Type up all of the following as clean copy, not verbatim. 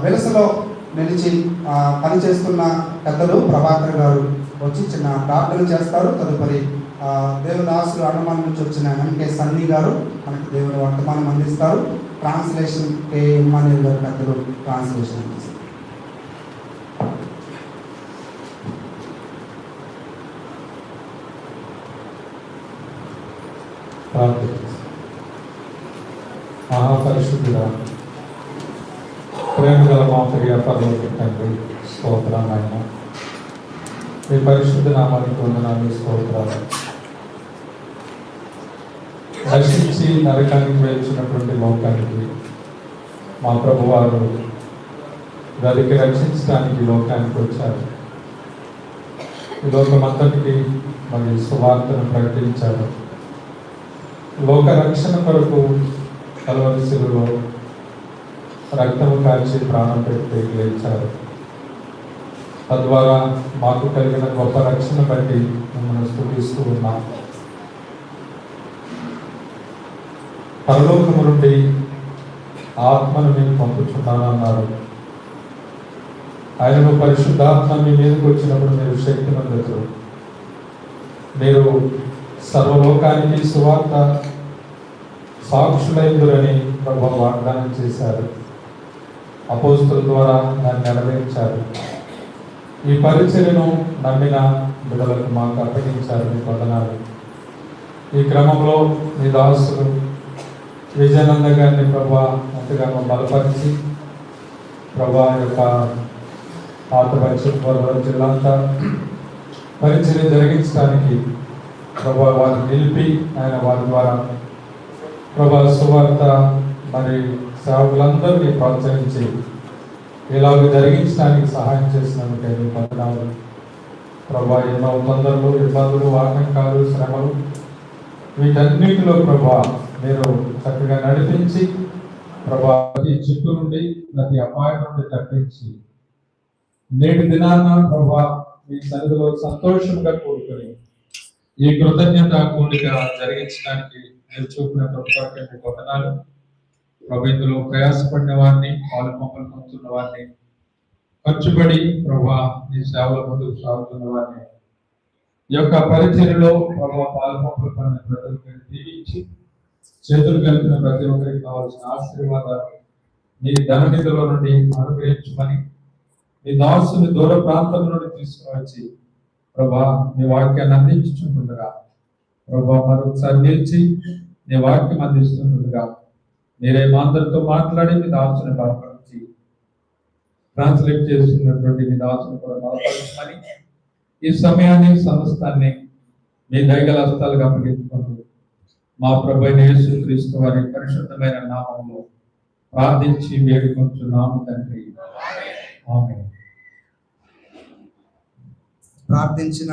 వెలసలో నిలిచి పనిచేస్తున్న పెద్దలు ప్రభాకర్ గారు వచ్చి చిన్న ప్రార్థన చేస్తారు. తదుపరి దేవుదాసులు అండమాన్ నుంచి వచ్చిన ఎంకే సన్నీ గారు మనకి దేవుని వర్తమానం అందిస్తారు. ట్రాన్స్లేషన్ కే ఇమ్మానుయేల్ గారు పెద్దలు ట్రాన్స్లేషన్ అందిస్తారు. మహాపరిశుద్ధుడా, ప్రేమ గల మా ప్రియ పరలోక తండ్రి, స్తోత్రాలు నాయన. మీ పరిశుద్ధ నామానికి వందనాలు, స్తోత్రాలు. రక్షించి నరకానికి వేల్చినటువంటి లోకానికి మా ప్రభువారు దానికి రక్షించడానికి లోకానికి వచ్చారు. ఈ లోకమంతటికి మరి సువార్తను ప్రకటించారు. లోక రక్షణ కొరకు కల్వరి శిలువలో రక్తము కాల్చి ప్రాణం పెట్టి లేచారు. తద్వారా మాకు కలిగిన గొప్ప రక్షణ బట్టి మిమ్మల్ని స్తుతిస్తూ ఉన్నాం. పరలోకము నుండి ఆత్మను మీరు పంపుచున్నానన్నారు. ఆయనను పరిశుద్ధాత్మ మీ మీదకి వచ్చినప్పుడు మీరు శక్తిమంతులు. మీరు సర్వలోకానికి సువార్త సాక్షులైందురని ప్రభు వాగ్దానం చేశారు. అపోస్తుల ద్వారా దాన్ని నెరవేర్చారు. ఈ పరిచర్యను నమ్మిన బిడ్డలకు మాకు అప్పగించారు. మీ వందనాలు. ఈ క్రమంలో మీ దాసులు విజయానంద గారిని ప్రభా ఎంతగానో బలపరిచి ప్రభా యొక్క ఆత్మపరిచయం జిల్లా అంతా పరిచర్య జరిగించడానికి ప్రభా వారిని నిలిపి ఆయన వారి ద్వారా ప్రభా సువార్త మరి సేవకులందరినీ ప్రోత్సహించి ఇలాగ జరిగించడానికి సహాయం చేసినందుకే మీ వందనాలు ప్రభా. ఎన్నో తొందరలు, ఇబ్బందులు, ఆటంకాలు, శ్రమలు వీటన్నిటిలో ప్రభా మీరు చక్కగా నడిపించి ప్రభా ప్రతి చిక్కు నుండి ప్రతి అపాయం నుండి తప్పించి నేటి దినాన ప్రభా మీ సన్నిధిలో సంతోషంగా కూడుకొని ఈ కృతజ్ఞత కూడిక జరిగించడానికి మీరు చూపిన కృపకి వందనాలు ప్రభు. ఇందులో ప్రయాసపడిన వారిని, పాలు మొక్కలు పొందుతున్న వారిని, ఖర్చుపడి ప్రభా మీ సేవల ముందుకు సాగుతున్న వారిని, ఈ యొక్క పరిచర్యలో ప్రభా పాలు మొక్కలు పడిన ప్రతి ఒక్కరిని దీవించి చేతులు కలిపిన ప్రతి ఒక్కరికి కావాల్సిన ఆశీర్వాదాలు మీ ధననిధిలో నుండి అనుగ్రహించమని మీ దాసుని దూర ప్రాంతం నుండి తీసుకువచ్చి ప్రభా మీ వాక్యాన్ని అందించుకుంటుండగా ప్రభా మరొకసారి నిలిచి నీ వాక్యం అందిస్తుండగా మీరే మా అందరితో మాట్లాడి మీ దాసుని బలపరిచి ట్రాన్స్లేట్ చేస్తున్నటువంటి మీ దాసుని కూడా బలపరచమని ఈ సమయాన్ని సమస్తాన్ని మీ దయగల హస్తాలుగా అప్పగించుకుంటూ మా ప్రభువైన యేసుక్రీస్తు వారి పరిశుద్ధమైన నామములో ప్రార్థించి వేడుకొంచున్నాము తండ్రి, ఆమేన్. ప్రార్థించిన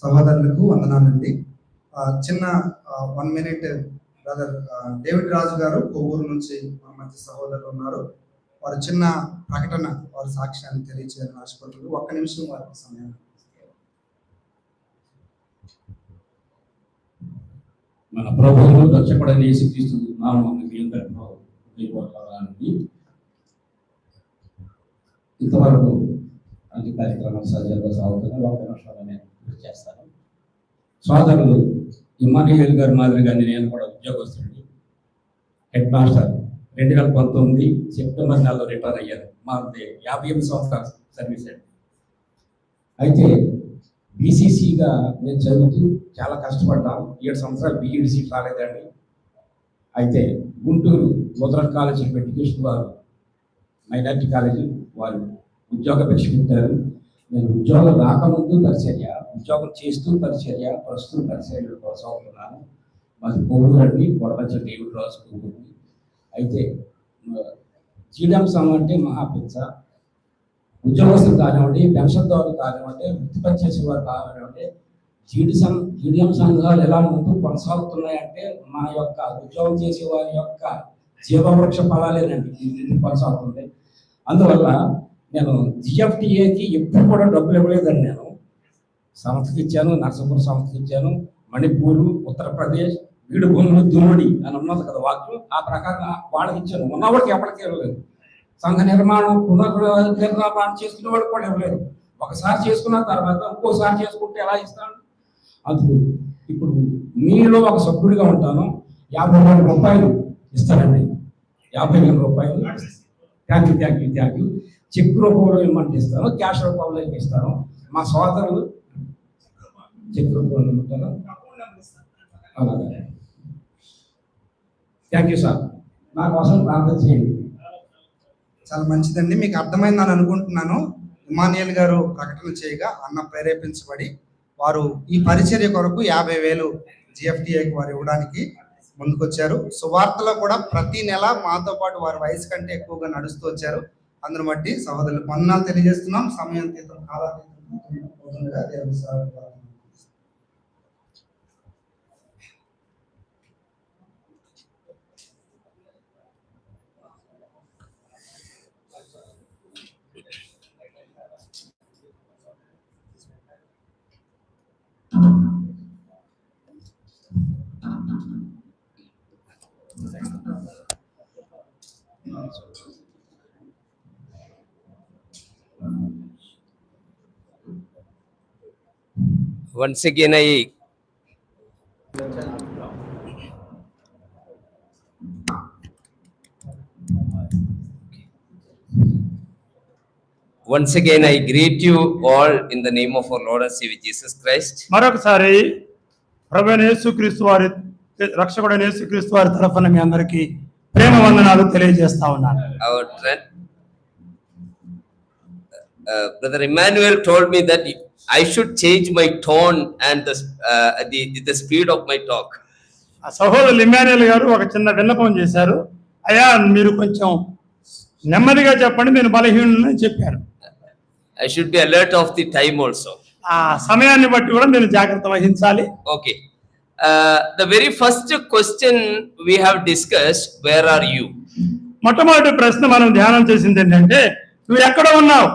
సహోదరులకు వందనాలండి. చిన్న 1 minute బ్రదర్ డేవిడ్ రాజు గారు కొవ్వూరు నుంచి మన మధ్య సహోదరులు ఉన్నారు. వారు చిన్న ప్రకటన, వారి సాక్ష్యాన్ని తెలియచేయాలని ఆశపడుతున్నారు. 1 నిమిషం వారికి సమయం. మన ప్రభువును రక్షకుడైన యేసుక్రీస్తు నామమున మీ అందరికీ ఇంతవరకు అన్ని కార్యక్రమాలు సజావుగా సాగుతున్నాయి. 1 నిమిషంలో నేను పూర్తి చేస్తాను. సోదరులు ఇమ్మానుయేల్ గారి మాదిరిగా నేను కూడా ఉద్యోగస్తుడిని, హెడ్ మాస్టర్. 2019 సెప్టెంబర్ నెలలో రిటైర్ అయ్యాను. మాది 58 సంవత్సరాల సర్వీస్ అండి. అయితే బీసీసీగా నేను చదువుతూ చాలా కష్టపడ్డాను. 7 సంవత్సరాలు బీఈడి సీట్ రాలేదండి. అయితే Guntur Lutheran college of education వారు మైనారిటీ కాలేజీ వారు ఉద్యోగ పరీక్ష పెట్టారు. నేను ఉద్యోగం రాకముందు పరిచర్య, ఉద్యోగం చేస్తూ పరిచర్య, ప్రస్తుతం పరిచర్యలు కొనసాగుతున్నాను. మాది కొవ్వూరు అండి, కొడపచ్చ డేవిడ్ రాజు కొవ్వూరు. అయితే జీడాంశం అంటే మహాపిచ్చ. ఉద్యోగస్తులు కానివ్వండి, పెన్షన్దారులు కానివ్వండి, వృత్తి పనిచేసే వారు కానివ్వండి, జీడిఎం సంఘాలు ఎలా ముందు కొనసాగుతున్నాయంటే మన యొక్క ఉద్యోగం చేసే వారి యొక్క జీవవృక్ష ఫలాలేనండి ఇది కొనసాగుతుంది. అందువల్ల నేను జిఎఫ్టిఏకి ఎప్పుడు కూడా డబ్బులు ఇవ్వలేదండి. నేను సంస్థకి ఇచ్చాను, నర్సాపూర్ సంస్థకి ఇచ్చాను, మణిపూర్, ఉత్తరప్రదేశ్, వీడు భూములు దున్నుడి అని ఉన్నది కదా వాక్యం. ఆ ప్రకారంగా వాళ్ళకి ఇచ్చాను. ఉన్నవాడికి ఎప్పటికీ ఇవ్వలేదు. సంఘ నిర్మాణం పునర్నిర్మాణం చేసుకునే వాడికి కూడా ఇవ్వలేదు. ఒకసారి చేసుకున్న తర్వాత ఇంకోసారి చేసుకుంటే ఎలా ఇస్తాను? అది ఇప్పుడు మీలో ఒక సభ్యుడిగా ఉంటాను. 50,000 రూపాయలు ఇస్తానండి. 50,000 రూపాయలు. Thank you. చెక్ రూపంలో ఇవ్వమంటే ఇస్తాను, క్యాష్ రూపంలో ఇస్తాను. మా సోదరులు చెక్ రూపంలో ఉంటాను. అలాగే థ్యాంక్ యూ సార్. నా కోసం ప్రార్థన చేయండి. చాలా మంచిదండి. మీకు అర్థమైందని అనుకుంటున్నాను. ఇమానియల్ గారు ప్రకటన చేయగా అన్న ప్రేరేపించబడి వారు ఈ పరిచర్య కొరకు 50,000 జిఎఫ్టిఐకి వారు ఇవ్వడానికి ముందుకొచ్చారు. సువార్తలో కూడా ప్రతి నెల మాతో పాటు వారి వయసు కంటే ఎక్కువగా నడుస్తూ వచ్చారు. అందును బట్టి సహోదరులు వందనాలు తెలియజేస్తున్నాం. సమయాతీతం కాలాతీతంగా దేవుని సేవకు Once again, I greet you all in the name of our Lord and Savior Jesus Christ. మరొకసారి ప్రభువైన యేసుక్రీస్తు వారి రక్షకుడైన యేసుక్రీస్తు వారి తరఫున మీ అందరికీ ప్రేమ వందనాలు తెలియజేస్తా ఉన్నాను. Our brother Emmanuel told me that I should change my tone and the speed of my talk. ఆ సహోదరులు ఇమ్మాన్యుయల్ గారు ఒక చిన్న విన్నపం చేశారు. అయ్యా మీరు కొంచెం నెమ్మదిగా చెప్పండి, నేను బలహీనులని చెప్పారు. I should be alert of the time also. ఆ సమయాన్ని బట్టి కూడా నేను జాగ్రత్త వహించాలి. Okay. The very first question we have discussed, where are you? మొట్టమొదటి ప్రశ్న మనం ధ్యానం చేసింది ఏంటంటే నువ్వు ఎక్కడ ఉన్నావు?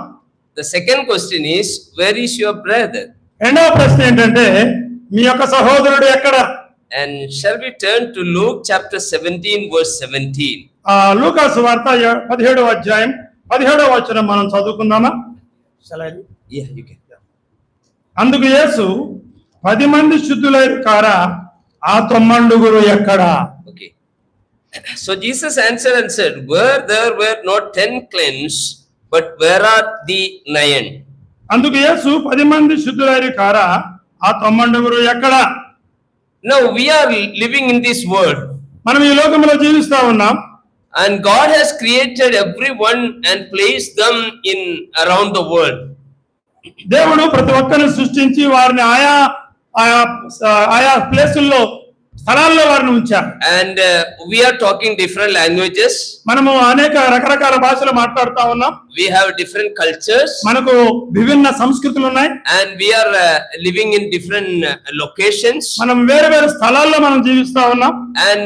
The second question is, where is your brother? రెండవ ప్రశ్న ఏంటంటే మీ యొక్క సహోదరుడు ఎక్కడ? And shall we turn to Luke chapter 17 verse 17? లూకా సువార్త 17వ అధ్యాయం 17వ వచనం మనం చదువుకుందామా? Yeah, you can. అందుకు యేసు 10 మంది శుద్ధులైన కారా, ఆ 9 ఎక్కడా? Okay. So Jesus answered and said, where there were not 10 cleansed, but where are the 9? అందుకు యేసు 10 మంది శుద్ధులైన కారా, ఆ 9 ఎక్కడా? Now we are living in this world. మనం ఈ లోకంలో జీవిస్తా ఉన్నాం. And God has created everyone and placed them in around the world. దేవుడు ప్రతి ఒక్కరిని సృష్టించి వారిని ఆయా ప్లేసుల్లో స్థలాల్లో వారిని ఉంచారు. And we are talking different languages. మనము అనేక రకరకాల భాషలు మాట్లాడుతా ఉన్నాం. We have different cultures. మనకు విభిన్న సంస్కృతులు ఉన్నాయి. And we are living in different locations. మనం వేరు వేరు స్థలాల్లో మనం జీవిస్తా ఉన్నాం. And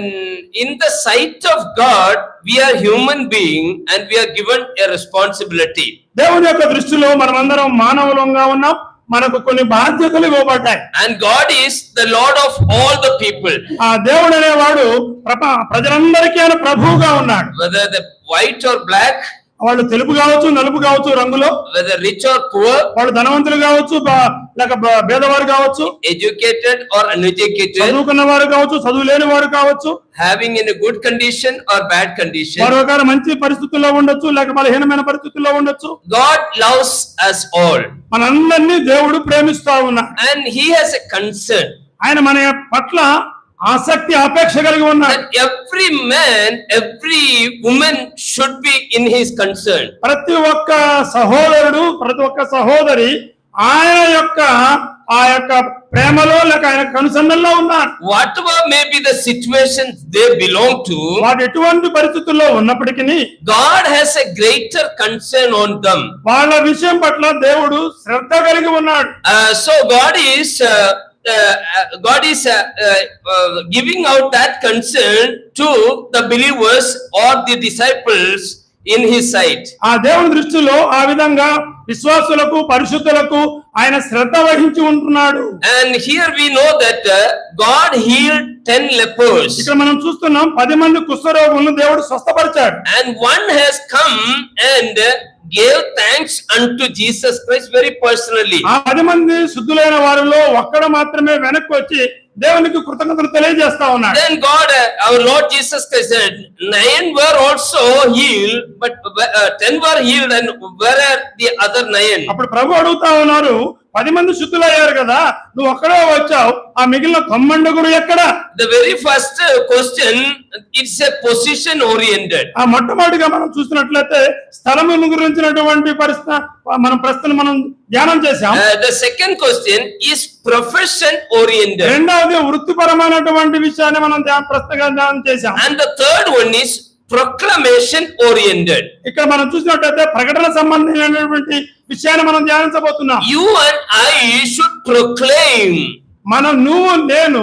in the sight of God, we are human being and we are given a responsibility. దేవుని యొక్క దృష్టిలో మనమందరం మానవులంగా ఉన్నాం. మనకు కొన్ని బాధ్యతలు ఇవ్వబడ్డాయి. And God is the Lord of all the people. ఆ దేవుడు అనేవాడు ప్రజలందరికీ ఆయన ప్రభువుగా ఉన్నాడు. Whether the white or black, వాళ్ళు తెలుపు కావచ్చు, నలుపు కావచ్చు రంగులో, whether rich or poor, వాళ్ళు ధనవంతులు కావచ్చు లేక పేదవారు కావచ్చు, educated or uneducated, చదువుకున్న వారు కావచ్చు, చదువు లేని వారు కావచ్చు, having in a good condition or bad condition, మరొకరు మంచి పరిస్థితుల్లో ఉండొచ్చు లేక బలహీనమైన పరిస్థితుల్లో ఉండొచ్చు. God loves us all. మనందరినీ దేవుడు ప్రేమిస్తా ఉన్నాడు. And he has a concern. ఆయన మన పట్ల ఆసక్తి అపేక్ష కలిగి ఉన్నాడు. That every man, every woman should be in his concern. ప్రతి ఒక్క సహోదరుడు, ప్రతి ఒక్క సహోదరి ఆయన యొక్క ఆ యొక్క ప్రేమలో లేక ఆయన కనుసన్నల్లో ఉన్నారు. Whatever may be the situations they belong to, వాడు ఎటువంటి పరిస్థితుల్లో ఉన్నప్పటికీ God has a greater concern on them. వాళ్ళ విషయం పట్ల దేవుడు శ్రద్ధ కలిగి ఉన్నాడు. So God is giving out that concern to the believers or the disciples in his sight. ఆ దేవుని దృష్టిలో ఆ విధంగా విశ్వాసులకు పరిశుద్ధులకు ఆయన శ్రద్ధ వహించి ఉంటున్నాడు. And here we know that God healed 10 lepers. ఇక్కడ మనం చూస్తున్నాం 10 మంది కుష్ఠరోగులను దేవుడు స్వస్థపరిచాడు. And one has come and gave thanks unto Jesus Christ very personally. ఆ 10 మంది శుద్ధులైన వారిలో ఒక్కడు మాత్రమే వెనక్కి వచ్చి దేవునికి కృతజ్ఞతలు తెలియజేస్తా ఉన్నాడు. Then God, our Lord Jesus Christ said, 9 were also healed, but 10 were healed, and where are the other 9? అప్పుడు ప్రభు అడుగుతా ఉన్నారు, 10 మంది శుద్ధులయ్యారు కదా, నువ్వు ఒక్కడే వచ్చావు, ఆ మిగిలిన 9 ఎక్కడ? The very first question, it's a position oriented. ఆ మొట్టమొదటిగా మనం చూసినట్లయితే స్థలము గురించినటువంటి ప్రశ్న మనం ధ్యానం చేశాం. The second question is profession oriented. రెండవది వృత్తిపరమైనటువంటి విషయాన్ని మనం ప్రశ్నగా ధ్యానం చేశాం. And the third one is proclamation oriented. ఇక్కడ మనం చూసినట్లయితే ప్రకటన సంబంధించినటువంటి విషయాన్ని మనం ధ్యానించబోతున్నాం. You and I should proclaim. నువ్వు నేను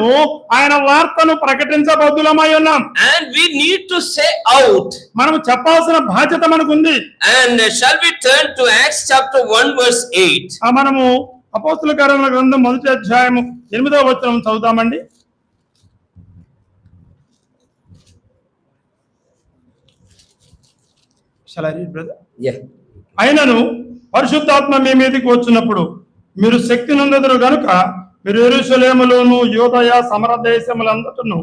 ఆయన వార్తను ప్రకటించబద్దులమై ఉన్నాం. And we need to say out. మనం చెప్పాల్సిన బాధ్యత మనకుంది. And shall we turn to Acts chapter 1 verse 8? మనము అపోస్తల కార్యముల గ్రంథం 1వ అధ్యాయము 8వ వచనం చదువుతామండి. Shall I read, brother? Yeah. అయినను పరిశుద్ధాత్మ మీ మీదకి వచ్చినప్పుడు మీరు శక్తి నొందెదరు గనుక మీరు యెరూషలేములోను యూదయ సమర దేశములంతటను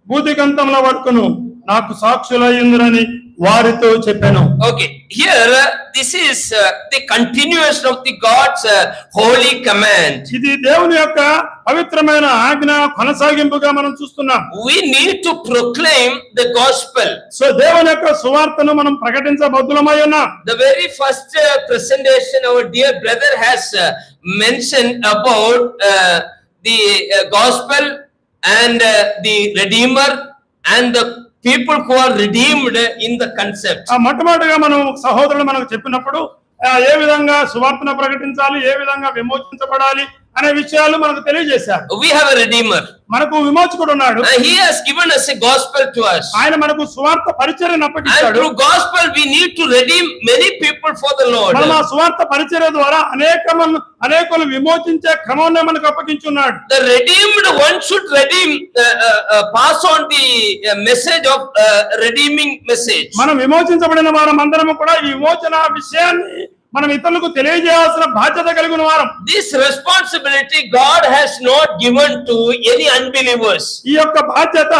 భూదిగంతముల వరకును నాకు సాక్షులయ్యుందురని వారితో చెప్పాను. Okay, here this is the continuation of the God's holy command. ఇది దేవుని యొక్క పవిత్రమైన ఆజ్ఞ కొనసాగింపుగా మనం చూస్తున్నాం. We need to proclaim the gospel. So దేవుని యొక్క సువార్తను మనం ప్రకటించబద్దులమై ఉన్నాం. The very first presentation our dear brother has mentioned about the gospel and the redeemer and the people who are redeemed in the concept. ఆ మొట్టమొదటిగా మనం సహోదరులు మనకు చెప్పినప్పుడు ఏ విధంగా సువార్తను ప్రకటించాలి, ఏ విధంగా విమోచించబడాలి అనే విషయాలు మనకు తెలియజేశారు. We have a redeemer. మనకు విమోచకుడు ఉన్నాడు. He has given us a gospel to us. ఆయన మనకు సువార్త పరిచర్యను And అప్పగించాడు. through gospel we need to redeem many people for the Lord. మనం ఆ సువార్త పరిచర్య ద్వారా అనేకులు విమోచించే క్రమాన్ని మనకు అప్పగించున్నాడు. The redeemed one should redeem, pass on the message of redeeming message. మనం విమోచించబడిన వారం అందరము కూడా ఈ విమోచన విషయాన్ని మనం ఇతరులకు తెలియజేయాల్సిన బాధ్యత కలిగిన వారం. This responsibility God has not given to any unbelievers. ఈ యొక్క బాధ్యత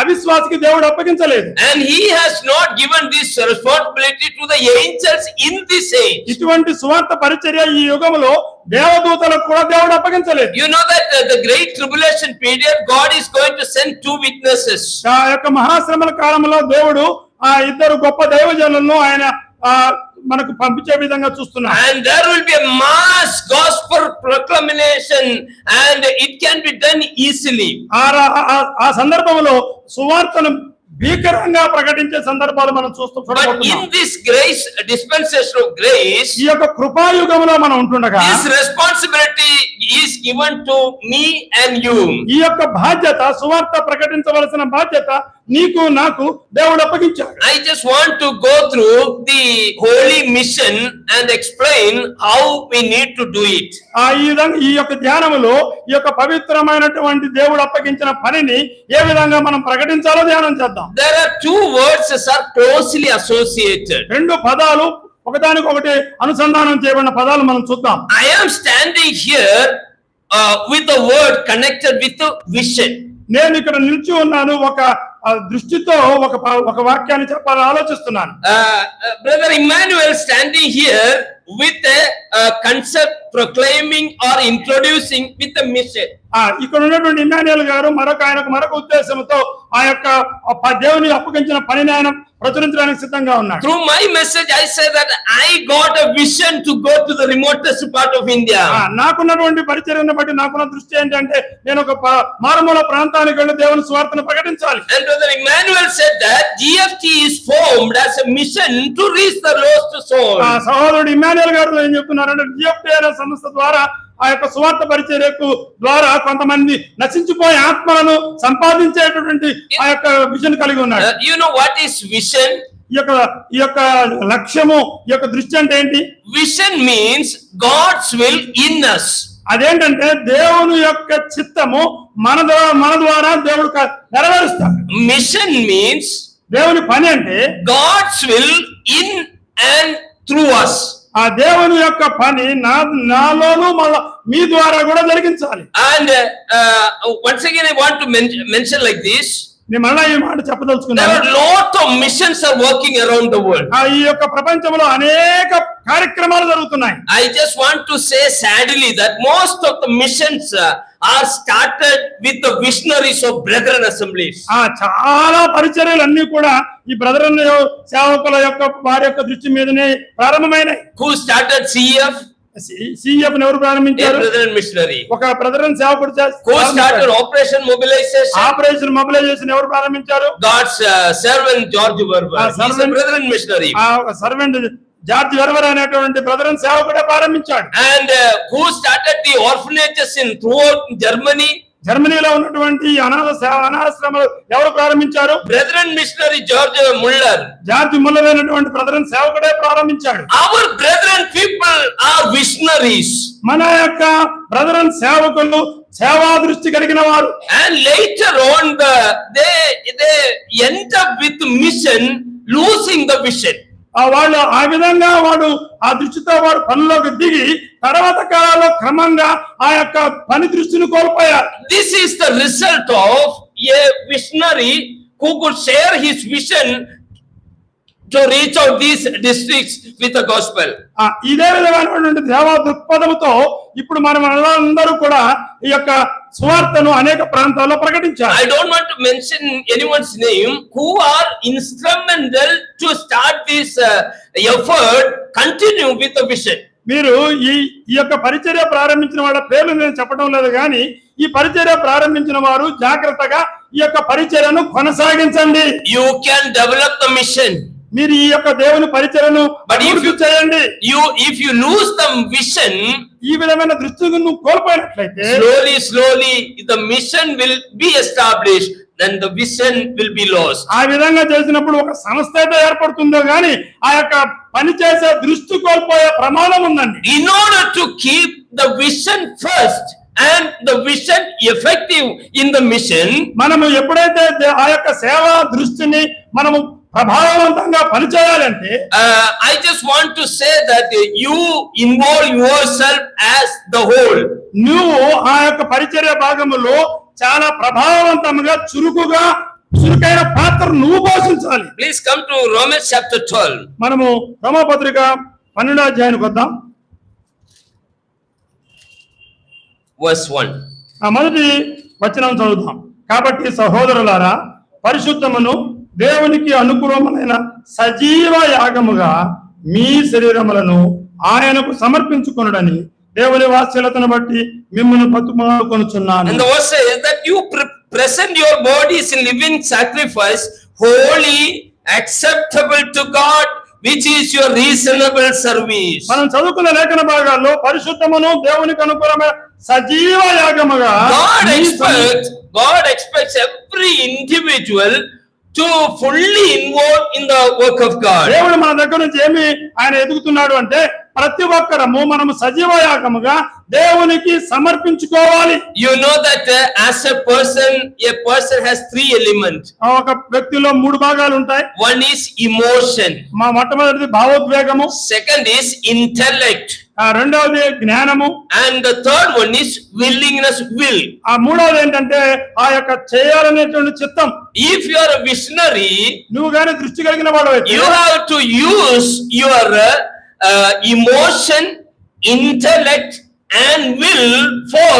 అవిశ్వాసికి దేవుడు అప్పగించలేదు. And he has not given this responsibility to the angels in this age. ఇటువంటి సువార్త పరిచర్య ఈ యుగంలో దేవదూతలకు కూడా దేవుడు అప్పగించలేదు. You know that the great tribulation period God is going to send 2 witnesses. ఆ యొక్క మహాశ్రమల కాలంలో దేవుడు ఆ 2 గొప్ప దైవజనులను ఆయన మనకు పంపించే విధంగా చూస్తున్నాడు. And there will be a mass gospel proclamation and it can be done easily. ఆ సందర్భంలో సువార్తను భీకరంగా ప్రకటించే సందర్భాలు మనం But in this grace, dispensation of grace, ఈ యొక్క కృపాయుగంలో మనం ఉంటుండగా this responsibility is given to me and you. ఈ యొక్క బాధ్యత సువార్త ప్రకటించవలసిన బాధ్యత నీకు నాకు దేవుడు అప్పగించాడు. I just want to go through the holy mission and explain how we need to do it. ఈ విధంగా ఈ యొక్క ధ్యానములో ఈ యొక్క పవిత్రమైనటువంటి దేవుడు అప్పగించిన పనిని ఏ విధంగా మనం ప్రకటించాలో ధ్యానం చేద్దాం. There are 2 words that are closely associated. 2 పదాలు ఒకదానికొకటి అనుసంధానం చేయబడిన పదాలు మనం చూద్దాం. I am standing here with the word connected with the vision. నేను ఇక్కడ నిలిచి ఉన్నాను, ఒక దృష్టితో ఒక వాక్యాన్ని చెప్పాలని ఆలోచిస్తున్నాను. Brother Emmanuel standing here with a concept proclaiming or introducing with a mission. ఇక్కడ ఉన్నటువంటి ఇమ్మాన్యుయల్ గారు ఆయనకు మరొక ఉద్దేశంతో ఆ యొక్క దేవుని అప్పగించిన పనిని ఆయన ప్రచురించడానికి సిద్ధంగా ఉన్నాడు. Through my message I say that I got a vision to go to the remotest part of India. నాకున్నటువంటి పరిచర్యను బట్టి నాకున్న దృష్టి ఏంటంటే నేను ఒక మారుమూల ప్రాంతానికి వెళ్ళి దేవుని సువార్తను ప్రకటించాలి. And Brother Emmanuel said that GFT is formed as a mission to reach the lost soul. సహోదరుడు ఇమ్మాన్యుయల్ గారు ఏం చెప్తున్నారంటే జిఎఫ్టి అనే సంస్థ ద్వారా ఆ యొక్క సువార్త పరిచర్యకు ద్వారా కొంతమంది నశించిపోయే ఆత్మలను సంపాదించేటటువంటి ఆ యొక్క విజన్ కలిగి ఉన్నాడు. You know what is vision? ఈ యొక్క లక్ష్యము, ఈ యొక్క దృష్టి అంటే ఏంటి? Vision means God's will in us. అదేంటంటే దేవుని యొక్క చిత్తము మన ద్వారా దేవుడు నెరవేరుస్తాడు. Mission means దేవుని పని అంటే God's will in and through us. ఆ దేవుని యొక్క పని నాలోను మళ్ళా మీ ద్వారా కూడా జరిగించాలి. And once again I want to mention like this. నేను మళ్ళా ఈ మాట There చెప్పదలుచుకున్నాను. are lot of missions are working around the world. ఈ యొక్క ప్రపంచంలో అనేక కార్యక్రమాలు జరుగుతున్నాయి. I just want to say sadly that most of the missions are started with the visionaries of Brethren Assemblies. చాలా పరిచర్యలు అన్ని కూడా ఈ బ్రదరన్ సేవకుల యొక్క వారి యొక్క దృష్టి మీదనే ప్రారంభమైనాయి. Who started CF? CF ని ఎవరు A ప్రారంభించారు? Brethren missionary. ఒక బ్రదరన్ సేవకుడు Who started Operation Mobilization? Operation Mobilization ఎవరు ప్రారంభించారు? God's servant George Verber. He's a Brethren missionary. Servant George Verwer అనేటువంటి బ్రదరన్ సేవకుడే ప్రారంభించాడు. And who started the orphanages in throughout Germany? జర్మనీలో ఉన్నటువంటి అనాథాశ్రమాలు ఎవరు ప్రారంభించారు? Brethren missionary George Muller. George Muller అనేటువంటి brethren సేవకుడే ప్రారంభించాడు. Our brethren people are visionaries. మన యొక్క బ్రదరన్ సేవకులు సేవా దృష్టి కలిగిన వారు. And later on they end up with mission, losing the vision. వాళ్ళు ఆ విధంగా ఆ దృష్టితో వాడు పనిలోకి దిగి తర్వాత కాలంలో క్రమంగా ఆ యొక్క పని దృష్టిని కోల్పోయారు. This is the result of a visionary who could share his vision to reach out these districts with the gospel. ఇదే విధమైనటువంటి సేవా దృక్పథంతో ఇప్పుడు మనం అందరూ కూడా ఈ యొక్క సువార్తను అనేక ప్రాంతాల్లో ప్రకటించారు. I don't want to mention anyone's name who are instrumental to start this effort, continue with the vision. మీరు ఈ యొక్క పరిచర్య ప్రారంభించిన వాళ్ళ పేర్లు నేను చెప్పడం లేదు కానీ ఈ పరిచర్య ప్రారంభించిన వారు జాగ్రత్తగా ఈ యొక్క పరిచర్యను కొనసాగించండి. You can develop the mission. మీరు ఈ యొక్క దేవుని పరిచర్యను అభివృద్ధి చేయండి. If you lose the vision, ఈ విధమైన దృష్టిని నువ్వు కోల్పోయినట్లయితే slowly the mission will be established, then the vision will be lost. ఆ విధంగా చేసినప్పుడు ఒక సంస్థ అయితే ఏర్పడుతుందో గానీ ఆ యొక్క పని చేసే దృష్టి కోల్పోయే ప్రమాదం ఉందండి. In order to keep the vision first and the vision effective in the mission, మనము ఎప్పుడైతే ఆ యొక్క సేవా దృష్టిని మనము ప్రభావవంతంగా పనిచేయాలంటే I just want to say that you involve yourself as the whole. నువ్వు ఆ యొక్క పరిచర్య భాగములో చాలా ప్రభావవంతంగా చురుకైన పాత్ర నువ్వు పోషించాలి. Please come to Romans chapter 12. మనము రోమాపత్రిక 12వ అధ్యాయానికి వద్దాం. Verse 1. మొదటి వచనం చదువుదాం. కాబట్టి సహోదరులారా, పరిశుద్ధమును దేవునికి అనుకూలమైన సజీవ యాగముగా మీ శరీరములను ఆయనకు సమర్పించుకొనుడని దేవుని వాత్సల్యతను బట్టి మిమ్మల్ని బతిమాలుకొనుచున్నాను. And the verse says that you present your bodies in living sacrifice, holy, acceptable to God, which is your reasonable service. మనం చదువుకున్న లేఖన భాగాల్లో పరిశుద్ధమును దేవునికి అనుకూలమైన సజీవ యాగముగా God expects every individual to fully involve in the work of God. దేవుడు మన దగ్గర నుంచి ఏమి ఆయన ఎదుగుతున్నాడు అంటే ప్రతి ఒక్కరము మనము సజీవ యాగముగా దేవునికి సమర్పించుకోవాలి. You know that as a person has three elements. ఒక వ్యక్తిలో మూడు భాగాలు ఉంటాయి. One is emotion. మొట్టమొదటిది భావోద్వేగము. Second is intellect. రెండవది జ్ఞానము. And the third one is willingness, will. మూడవది ఏంటంటే ఆ యొక్క చేయాలనేటువంటి చిత్తం. If you are a visionary, నువ్వు గాని దృష్టి కలిగిన వాడవైతే you have to use your emotion, intellect and will for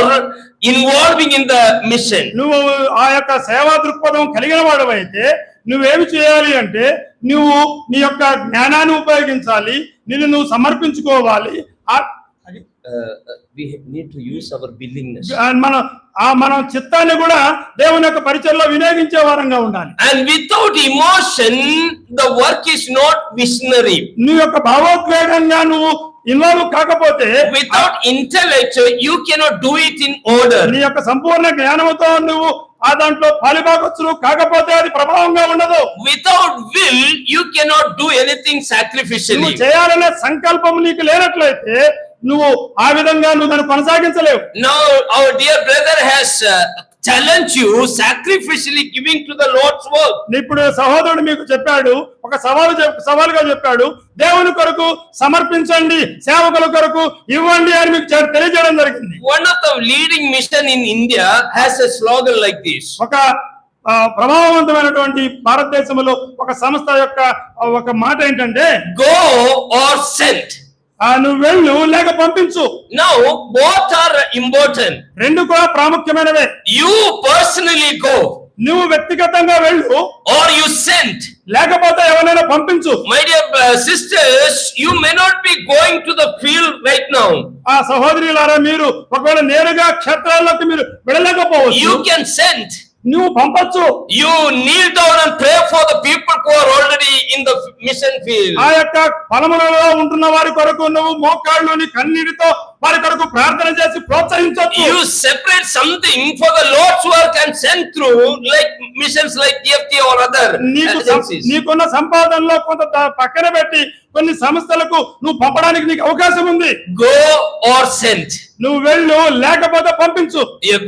involving in the mission. నువ్వు ఆ యొక్క సేవా దృక్పథం కలిగిన వాడవైతే నువ్వేమి చేయాలి అంటే నువ్వు నీ యొక్క జ్ఞానాన్ని ఉపయోగించాలి, నువ్వు సమర్పించుకోవాలి. We need to use our willingness. మన చిత్తాన్ని కూడా దేవుని యొక్క పరిచర్యలో వినియోగించే వారంగా ఉండాలి. And without emotion, the work is not visionary. నీ యొక్క భావోద్వేగంగా నువ్వు ఇన్వాల్వ్ కాకపోతే, without intellect, you cannot do it in order. నీ యొక్క సంపూర్ణ జ్ఞానంతో నువ్వు ఆ దాంట్లో పాలిభాగస్తులు కాకపోతే అది ప్రభావంగా ఉండదు. Without will, you cannot do anything నువ్వు sacrificially. చేయాలనే సంకల్పం నీకు లేనట్లయితే నువ్వు ఆ విధంగా నువ్వు దాన్ని కొనసాగించలేవు. Now, our dear brother has challenged you sacrificially giving to the Lord's work. ఇప్పుడు సహోదరుడు మీకు చెప్పాడు, ఒక సవాలుగా చెప్పాడు, దేవుని కొరకు సమర్పించండి, సేవకుల కొరకు ఇవ్వండి అని మీకు తెలియజేయడం జరిగింది. One of the leading mission in India has a slogan like this. ఒక ప్రభావవంతమైనటువంటి భారతదేశంలో ఒక సంస్థ యొక్క ఒక మాట ఏంటంటే, Go or send. నువ్వు వెళ్ళు లేక పంపించు. Now, both are important. రెండు కూడా ప్రాముఖ్యమైనవే. You personally go నువ్వు వ్యక్తిగతంగా వెళ్ళు or you send. లేకపోతే ఎవరైనా పంపించు. My dear sisters, you may not be going to the field right now. ఆ సహోదరులారా, మీరు ఒకవేళ నేరుగా క్షేత్రాల్లోకి మీరు వెళ్ళలేకపోవచ్చు. You can send. నువ్వు పంపొచ్చు. You kneel down and pray for the people who are already in the mission field. ఆ యొక్క పొలములలో ఉంటున్న వారి కొరకు నువ్వు మోకాళ్ళలోని కన్నీటితో వారి కొరకు ప్రార్థన చేసి ప్రోత్సహించొచ్చు. You separate something for the Lord's work and send through like missions like DFT or other agencies. నీకున్న సంపాదనలో కొంత పక్కన పెట్టి కొన్ని సంస్థలకు నువ్వు పంపడానికి నీకు అవకాశం ఉంది. Go or send. నువ్వు వెళ్ళు లేకపోతే పంపించు.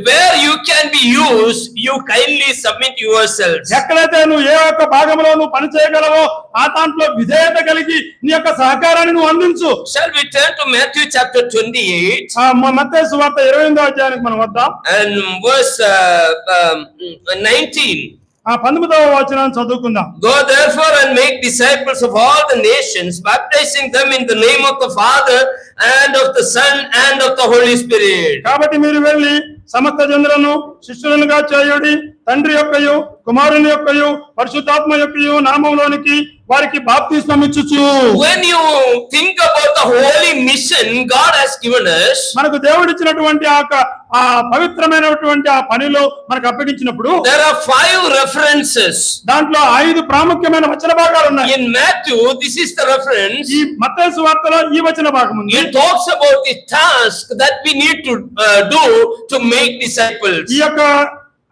Where you can be used, you kindly submit yourselves. ఎక్కడైతే నువ్వు ఏ ఒక్క భాగంలో నువ్వు పని చేయగలవో ఆ దాంట్లో విధేయత కలిగి నీ యొక్క సహకారాన్ని నువ్వు అందించు. Shall we turn to Matthew chapter 28 మత్తయి సువార్త 28వ అధ్యాయానికి మనం వద్దాం. and verse 19. 19వ వచనాన్ని చదువుకుందాం. Go therefore and make disciples of all the nations, baptizing them in the name of the Father and of the Son and of the Holy Spirit. కాబట్టి మీరు వెళ్ళి సమస్త జనులను శిష్యులుగా చేయుడి, తండ్రి యొక్కయు కుమారుని యొక్కయు పరిశుద్ధాత్మ యొక్కయు నామములోనికి వారికి బాప్తిస్మం ఇచ్చుచు. When you think about the holy mission God has given us, మనకు దేవుడిచ్చినటువంటి ఆ పవిత్రమైనటువంటి ఆ పనిలో మనకు అప్పగించినప్పుడు there are 5 references. దాంట్లో 5 ప్రాముఖ్యమైన వచన భాగాలు ఉన్నాయి. In Matthew, this is the reference. ఈ మత్తయి సువార్తలో ఈ వచన భాగం ఉంది. It talks about the task that we need to do to make disciples. ఈ యొక్క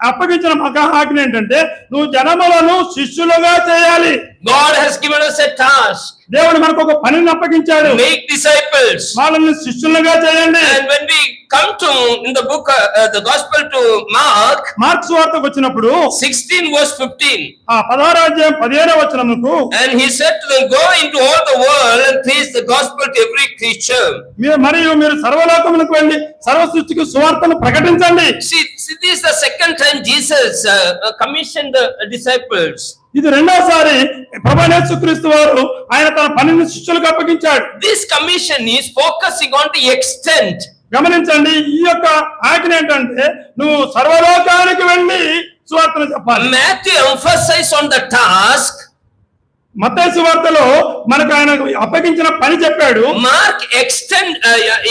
అప్పగించిన మహా ఆజ్ఞ ఏంటంటే నువ్వు జనములను శిష్యులుగా చేయాలి. God has given us a task. దేవుడు మనకు ఒక పనిని అప్పగించాడు. Make disciples. వాళ్ళని శిష్యులుగా చేయండి. And when we come to in the book the gospel to Mark సువార్తకు వచ్చినప్పుడు 16 verse 15. 16వ అధ్యాయం 15వ వచనముకు And he said to them, go into all the world and preach the gospel to every creature. మీరు సర్వలోకములకు వెళ్ళి సర్వ సృష్టికి సువార్తను ప్రకటించండి. See, this is the second time Jesus commissioned the disciples. ఇది రెండోసారి ప్రభువైన యేసుక్రీస్తు వారు ఆయన తన పనిని శిష్యులకు అప్పగించాడు. This commission is focusing on the extent. గమనించండి, ఈ యొక్క ఆజ్ఞ ఏంటంటే నువ్వు సర్వలోకానికి వెళ్ళి సువార్తను చెప్పాలి. Matthew emphasized on the task. మత్తయి సువార్తలో మనకు ఆయన అప్పగించిన పని చెప్పాడు. Mark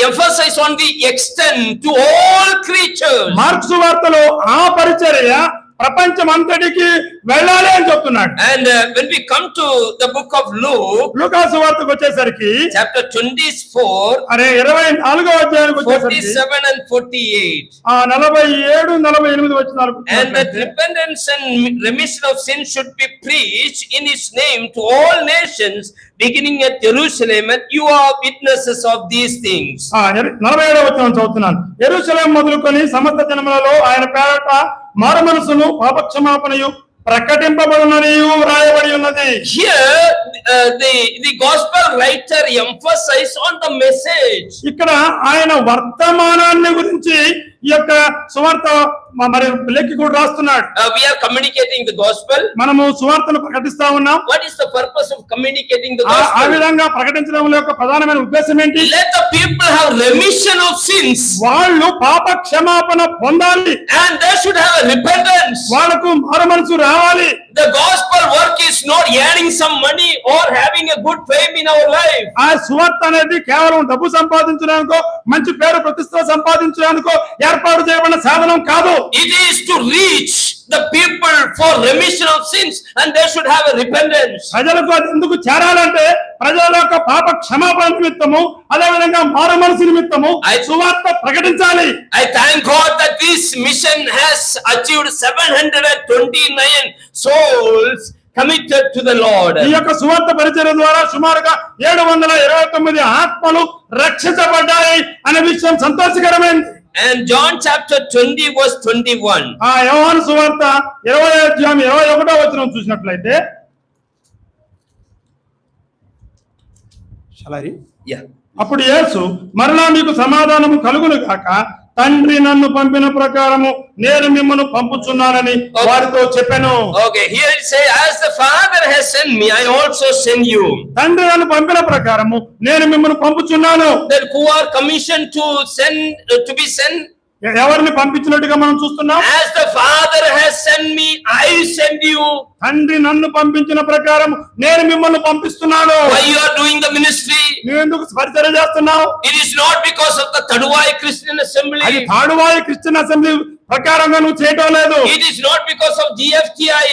emphasized on the extent to all creatures. Mark సువార్తలో ఆ పరిచర్య ప్రపంచం అంతటికి వెళ్ళాలి అని చెప్తున్నాడు. And when we come to the book of Luke, లూకా సువార్తకు వచ్చేసరికి chapter 24, 24వ అధ్యాయానికి వచ్చేసరికి 47 and 48. 47 48 వచనాలు. And that repentance and remission of sin should be preached in his name to all nations, beginning at Jerusalem, and you are witnesses of these things. 47వ వచనం చదువుతున్నాను. యెరూషలేము మొదలుకొని సమస్త జనములలో ఆయన పేరట మారు మనసును పాపక్షమాపణయు ప్రకటింపబడుననియు వ్రాయబడి ఉన్నది. Here the gospel writer emphasized on the message. ఇక్కడ ఆయన వర్తమానాన్ని గురించి ఈ యొక్క సువార్త మరి లేఖకుడు రాస్తున్నాడు. We are communicating the gospel. మనము సువార్తను ప్రకటిస్తా ఉన్నాం. What is the purpose of communicating the ఆ gospel? విధంగా ప్రకటించడం యొక్క ప్రధానమైన ఉద్దేశం ఏంటి? Let the people have remission of sins. వాళ్ళు పాప క్షమాపణ పొందాలి. And they should have a repentance. వాళ్ళకు మారు మనసు రావాలి. The gospel work is not earning some money or having a good fame in our life. ఆ సువార్త అనేది కేవలం డబ్బు సంపాదించడానికో మంచి పేరు ప్రతిష్ట సంపాదించడానికో ఏర్పాటు చేయబడిన సాధనం కాదు. It is to reach the people for remission of sins, and they should have a repentance. ప్రజలకు అది ఎందుకు చేరాలంటే ప్రజల యొక్క పాప క్షమాపణ నిమిత్తము అదే విధంగా మారు మనసు నిమిత్తము సువార్త ప్రకటించాలి. I thank God that this mission has achieved 729 souls committed to the Lord. ఈ యొక్క సువార్త పరిచర్య ద్వారా సుమారుగా 729 ఆత్మలు రక్షించబడ్డాయి అనే విషయం సంతోషకరమైనది. And John chapter 20 verse 21. ఆ యోహాను సువార్త 20:21 చూసినట్లయితే Yeah. అప్పుడు యేసు మరలా మీకు సమాధానము కలుగును గాక, తండ్రి నన్ను పంపిన ప్రకారము నేను మిమ్మల్ని పంపుచున్నానని వారితో చెప్పాను. Okay, here it says, as the Father has sent me, I also send you. తండ్రి నన్ను పంపిన ప్రకారము నేను మిమ్మల్ని పంపుచున్నాను. Then who are commissioned to send, to be sent? ఎవరిని పంపించినట్టుగా మనం చూస్తున్నాం. As the Father has sent me, I send you. తండ్రి నన్ను పంపించిన ప్రకారం నేను మిమ్మల్ని పంపిస్తున్నాను. Why you are doing the ministry? నువ్వు ఎందుకు పరిచర్య చేస్తున్నావు? It is not because of the Taduvai Christian అది Assembly. తాడువాయి క్రిస్టియన్ అసెంబ్లీ ప్రకారంగా నువ్వు చేయటం లేదు. It is not because of GFTI.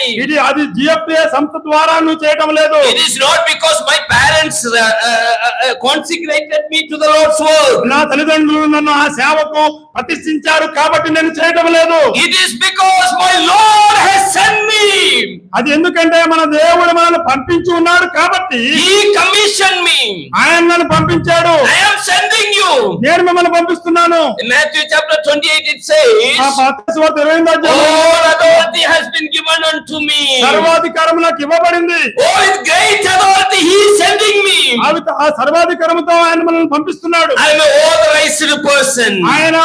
అది జిఎఫ్టిఏ సంస్థ ద్వారా నువ్వు చేయటం లేదు. It is not because my parents consecrated me to the Lord's work. నా తల్లిదండ్రులు నన్ను ఆ సేవకు ప్రతిష్ఠించారు కాబట్టి నేను చేయటం లేదు. It is because my Lord has sent me. అది ఎందుకంటే మన దేవుడు మనల్ని పంపించి ఉన్నాడు కాబట్టి He commissioned me. ఆయన నన్ను పంపించాడు. I am sending you. నేను మిమ్మల్ని పంపిస్తున్నాను. In Matthew chapter 28 it says, ఆ మత్తయి సువార్త 20వ అధ్యాయంలో all authority has been given unto me. సర్వాధికారం నాకు ఇవ్వబడింది. Oh, with great authority he is sending me. ఆ సర్వాధికారంతో ఆయన మనల్ని పంపిస్తున్నాడు. I am an authorized person. ఆయన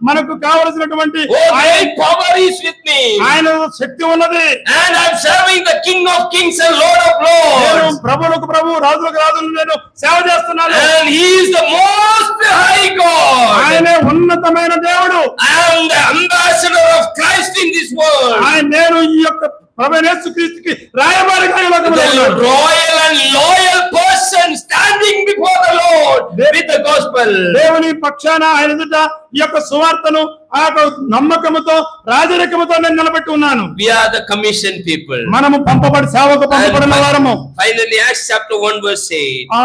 మనకు కావలసినటువంటి Oh, great power is with me. ఆయన శక్తి ఉన్నది. And I am serving the King of Kings and Lord of నేను Lords. ప్రభువులకు ప్రభు రాజులకు రాజులు నేను సేవ చేస్తున్నాను. And he is the most high God. ఆయనే ఉన్నతమైన దేవుడు. I am the ambassador of Christ in this world. నేను ఈ యొక్క ప్రభువైన యేసుక్రీస్తుకి రాయబారిగా ఈ లోకంలో The ఉన్నాను. royal and loyal person standing before the Lord with the gospel. దేవుని పక్షాన ఆయన ఎదుట ఈ యొక్క సువార్తను ఆ యొక్క నమ్మకముతో రాజరికముతో నేను నిలబెట్టి ఉన్నాను. We are the commissioned people. మనము పంపబడి సేవకు పంపబడిన వారము. Finally, Acts chapter 1 verse 8. ఆ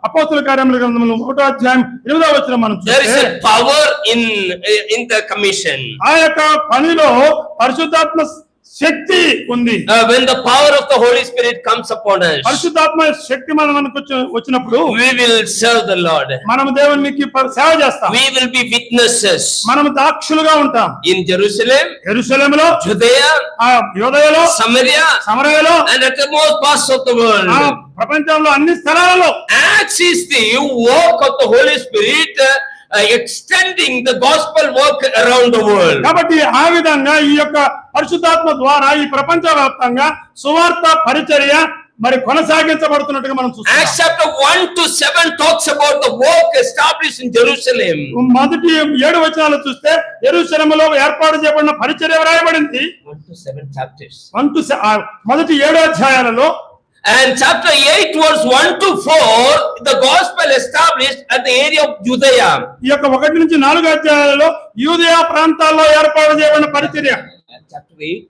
అపోస్తల కార్యముల గ్రంథములో 1వ అధ్యాయం 8వ వచనం మనం There is చూస్తే a power in the commission. ఆ యొక్క పనిలో పరిశుద్ధాత్మ శక్తి ఉంది. When the power of the Holy Spirit comes upon us, పరిశుద్ధాత్మ శక్తి మనకు వచ్చినప్పుడు we will serve the Lord. మనము దేవునికి సేవ చేస్తాం. We will be witnesses మనము సాక్షులుగా ఉంటాం. in Jerusalem, యెరూషలేములో, Judea, ఆ యోదయలో, Samaria, సమరయలో, and at the most parts of the world. ఆ ప్రపంచంలో అన్ని స్థలాలలో Acts is the work of the Holy Spirit, extending the gospel work around the world. కాబట్టి ఆ విధంగా ఈ యొక్క పరిశుద్ధాత్మ ద్వారా ఈ ప్రపంచ వ్యాప్తంగా సువార్త పరిచర్య మరి కొనసాగించబడుతున్నట్టుగా మనం చూస్తాం. Acts chapter 1 to 7 talks about the work established in Jerusalem. మొదటి 7 వచనాలు చూస్తే యెరూషలేములో ఏర్పాటు చేయబడిన పరిచర్య రాయబడింది. 1 to 7 chapters. మొదటి 7 అధ్యాయాలలో And chapter 8 verse 1 to 4, the gospel established at the area of Judea. ఈ యొక్క 1 నుంచి 4 అధ్యాయాలలో యూదయ ప్రాంతాల్లో ఏర్పాటు చేయబడిన పరిచర్య. Chapter 8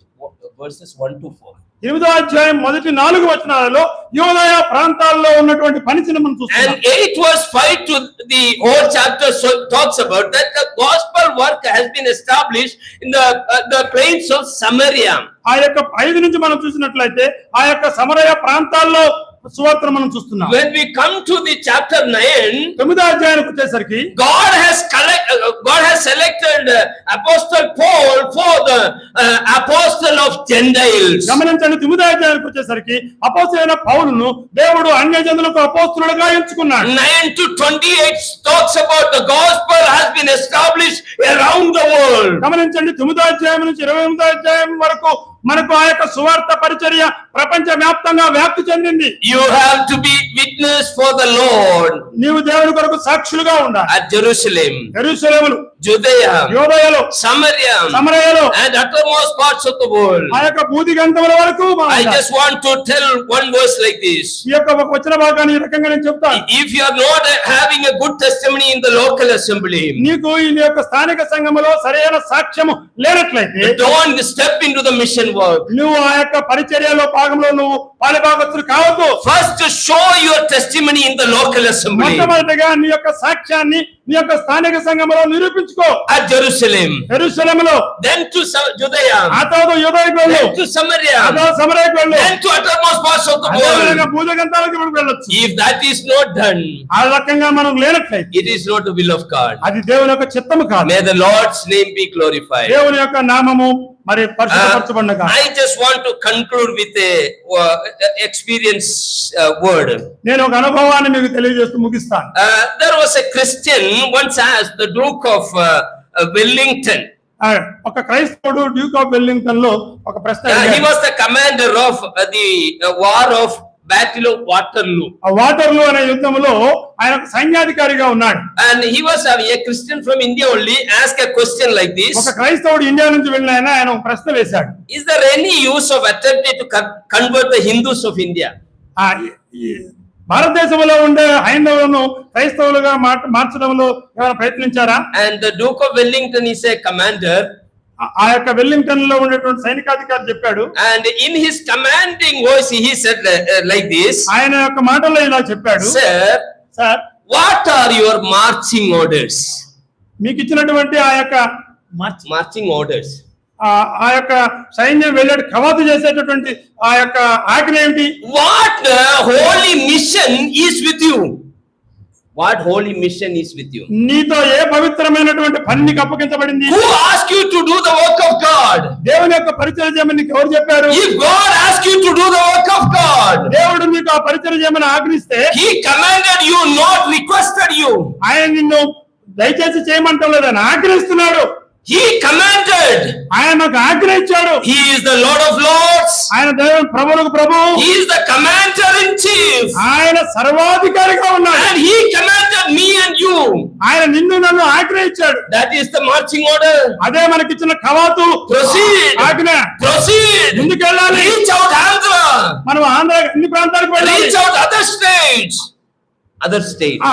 verses 1 to 4. 8వ అధ్యాయం మొదటి 4 వచనాలలో యూదయ ప్రాంతాల్లో ఉన్నటువంటి పనిని మనం చూస్తాం. And 8 verse 5 to the whole chapter talks about that the gospel work has been established in the plains of Samaria. ఆ యొక్క 5 నుంచి మనం చూసినట్లయితే ఆ యొక్క సమరయ ప్రాంతాల్లో సువార్తను మనం చూస్తున్నాం. When we come to the chapter 9, 9వ అధ్యాయానికి వచ్చేసరికి God has selected Apostle Paul for the apostle of Gentiles. గమనించండి, 9వ అధ్యాయానికి వచ్చేసరికి అపోస్తలుడైన పౌలును దేవుడు అన్యజనులకు అపోస్తలుడుగా ఎంచుకున్నాడు. 9 to 28 talks about the gospel has been established around the world. గమనించండి, 9వ అధ్యాయం నుంచి 28వ అధ్యాయం వరకు మనకు ఆ యొక్క సువార్త పరిచర్య ప్రపంచ వ్యాప్తంగా వ్యాప్తి చెందింది. You have to be witness for the Lord నీవు దేవుని కొరకు సాక్షులుగా ఉండాలి. at Jerusalem, యెరూషలేములో, Judea, యోదయలో, Samaria, సమరయలో, and uttermost parts of the world. ఆ యొక్క భూదిగంతముల వరకు మనం I ఉండాలి. just want to tell one verse like this. ఈ యొక్క ఒక వచన భాగాన్ని ఈ రకంగా నేను చెప్తాను. If you are not having a good testimony in the local assembly, నీకు ఈ యొక్క స్థానిక సంఘములో సరైన సాక్ష్యము లేనట్లయితే don't step into the mission work. నువ్వు ఆ యొక్క పరిచర్యలో భాగంలో నువ్వు పాలిభాగస్తులు కావద్దు. First, to show your testimony in the local assembly మొట్టమొదటిగా నీ యొక్క సాక్ష్యాన్ని నీ యొక్క స్థానిక సంఘములో నిరూపించుకో. at Jerusalem, యెరూషలేములో, then to Judea, ఆ తర్వాత యోదయకు వెళ్ళు, then to ఆ Samaria, తర్వాత సమరయకు వెళ్ళు, then to uttermost parts of the అదేవిధంగా world. భూదిగంతాలకు మనం వెళ్ళొచ్చు. If that is not done, ఆ రకంగా మనం లేనట్లయితే it is not the will of God. అది దేవుని యొక్క చిత్తము కాదు. May the Lord's name be glorified. దేవుని యొక్క నామము మరి పరిశుద్ధపరచబడిన కాదు. I just want to conclude with a experience word. నేను ఒక అనుభవాన్ని మీకు తెలియజేస్తూ ముగిస్తాను. There was a Christian once asked the Duke of Wellington. ఒక క్రైస్తవుడు డ్యూక్ ఆఫ్ వెల్లింగ్టన్ లో ఒక ప్రశ్న He అడిగాడు. was the commander of the war of Battle of Waterloo. ఆ వాటర్లూ అనే యుద్ధంలో ఆయన ఒక సైన్యాధికారిగా ఉన్నాడు. And he was a Christian from India only asked a question like this. ఒక క్రైస్తవుడు ఇండియా నుంచి వెళ్ళిన ఆయన ఒక ప్రశ్న వేశాడు. Is there any use of attempting to convert the Hindus of India? ఆ ఈ భారతదేశంలో ఉండే హైందవులను క్రైస్తవులుగా మార్చడంలో ఏమైనా ప్రయత్నించారా? And the Duke of Wellington is a commander. ఆ యొక్క వెల్లింగ్టన్ లో ఉండేటువంటి సైనికాధికారి చెప్పాడు. And in his commanding voice, he said like this. ఆయన యొక్క మాటల్లో ఇలా చెప్పాడు. Sir, sir, what are your marching orders? మీకు ఇచ్చినటువంటి ఆ యొక్క Marching orders. ఆ యొక్క సైన్యం వెళ్ళాడు కవాతు చేసేటటువంటి ఆ యొక్క ఆజ్ఞ ఏమిటి? What holy mission is with you? What holy mission is with you? నీతో ఏ పవిత్రమైనటువంటి పని నీకు అప్పగించబడింది? Who asked you to do the work of God? దేవుని యొక్క పరిచర్య చేయమని నీకు ఎవరు చెప్పారు? If God asked you to do the work of God, దేవుడు నీకు ఆ పరిచర్య చేయమని ఆజ్ఞిస్తే He commanded you, not requested you. ఆయన నిన్ను దయచేసి చేయమంటం లేదని ఆజ్ఞిస్తున్నాడు. He commanded. ఆయన నాకు ఆజ్ఞ ఇచ్చాడు. He is the Lord of Lords. ఆయన దేవుడు ప్రభువులకు ప్రభు. He is the commander in chief. ఆయన సర్వాధికారిగా ఉన్నాడు. And He commanded me and you. ఆయన నిన్ను నన్ను ఆజ్ఞ ఇచ్చాడు. That is the marching order. అదే మనకిచ్చిన కవాతు Proceed. ఆజ్ఞ. Proceed. ముందుకెళ్ళాలి. Reach out Andhra. మనం ఆంధ్ర అన్ని ప్రాంతాలకు వెళ్ళాలి. Reach out other states. Other states.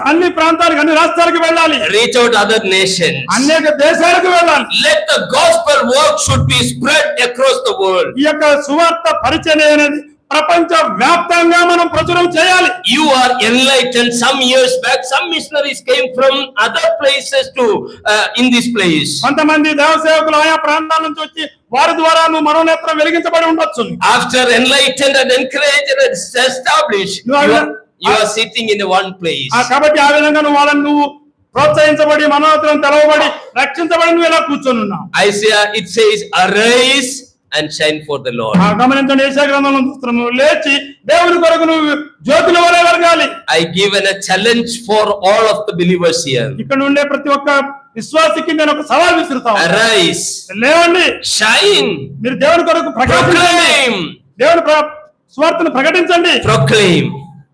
అన్ని ప్రాంతాలకు అన్ని రాష్ట్రాలకు వెళ్ళాలి. Reach out other nations. అనేక దేశాలకు వెళ్ళాలి. Let the gospel work should be spread across the world. ఈ యొక్క సువార్త పరిచర్య అనేది ప్రపంచ వ్యాప్తంగా మనం ప్రచురం చేయాలి. You are enlightened. Some years back, some missionaries came from other places to in this place. కొంతమంది దేవ సేవకులు ఆయా ప్రాంతాల నుంచి వచ్చి వారి ద్వారా నువ్వు మనోనేత్రం వెలిగించబడి ఉండొచ్చు. After enlightened and encouraged and established, you are sitting in one place. కాబట్టి ఆ విధంగా నువ్వు ప్రోత్సహించబడి మనోనేత్రం తెలవబడి రక్షించబడి నువ్వు ఇలా కూర్చొని ఉన్నావు. Isaiah, it says, arise and shine for the Lord. గమనించండి, యెషయా గ్రంథంలో చూస్తున్నాం, నువ్వు లేచి దేవుని కొరకు నువ్వు జ్యోతుల వలె వెలగాలి. I given a challenge for all of the believers here. ఇక్కడ ఉండే ప్రతి ఒక్క విశ్వాసికి నేను ఒక సవాల్ విసురుతాను. Arise, లేవండి, shine, మీరు దేవుని కొరకు proclaim, దేవుని స్వార్థను ప్రకటించండి.